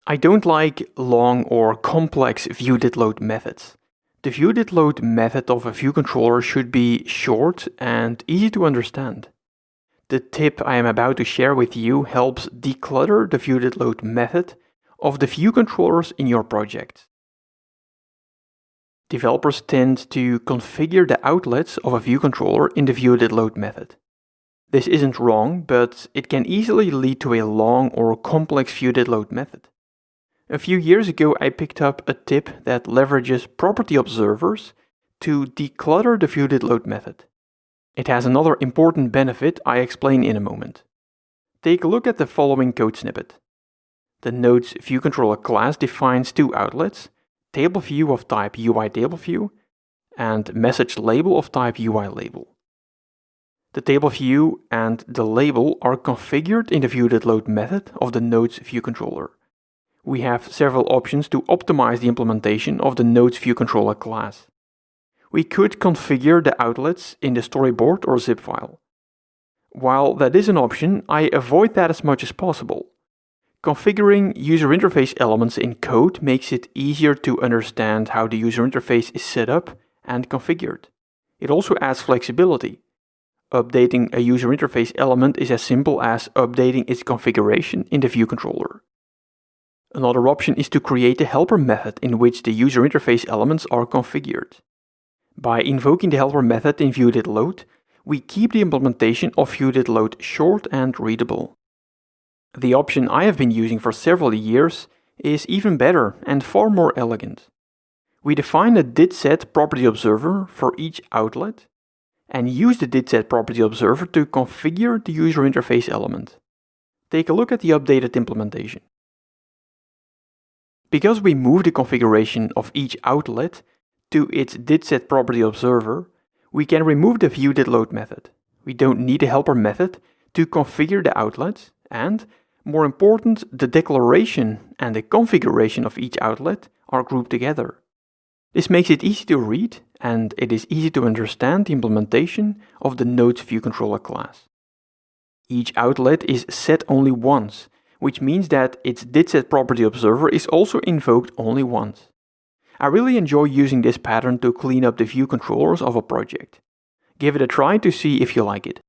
I don't like long or complex viewDidLoad methods. The viewDidLoad method of a view controller should be short and easy to understand. The tip I am about to share with you helps declutter the viewDidLoad method of the view controllers in your project. Developers tend to configure the outlets of a view controller in the viewDidLoad method. This isn't wrong, but it can easily lead to a long or complex viewDidLoad method. A few years ago, I picked up a tip that leverages property observers to declutter the viewDidLoad method. It has another important benefit I explain in a moment. Take a look at the following code snippet. The node's viewController class defines two outlets, table view of type UITableView and message label of type UILabel. The table view and the label are configured in the viewDidLoad method of the node's viewController. We have several options to optimize the implementation of the node's viewController class. We could configure the outlets in the storyboard or zip file. While that is an option, I avoid that as much as possible. Configuring user interface elements in code makes it easier to understand how the user interface is set up and configured. It also adds flexibility. Updating a user interface element is as simple as updating its configuration in the viewController. Another option is to create a helper method in which the user interface elements are configured. By invoking the helper method in viewDidLoad, we keep the implementation of viewDidLoad short and readable. The option I have been using for several years is even better and far more elegant. We define a didSet property observer for each outlet and use the didSet property observer to configure the user interface element. Take a look at the updated implementation. Because we move the configuration of each outlet to its didSet property observer, we can remove the viewDidLoad method. We don't need a helper method to configure the outlets, and, more important, the declaration and the configuration of each outlet are grouped together. This makes it easy to read, and it is easy to understand the implementation of the node's viewController class. Each outlet is set only once, which means that its didSet property observer is also invoked only once. I really enjoy using this pattern to clean up the view controllers of a project. Give it a try to see if you like it.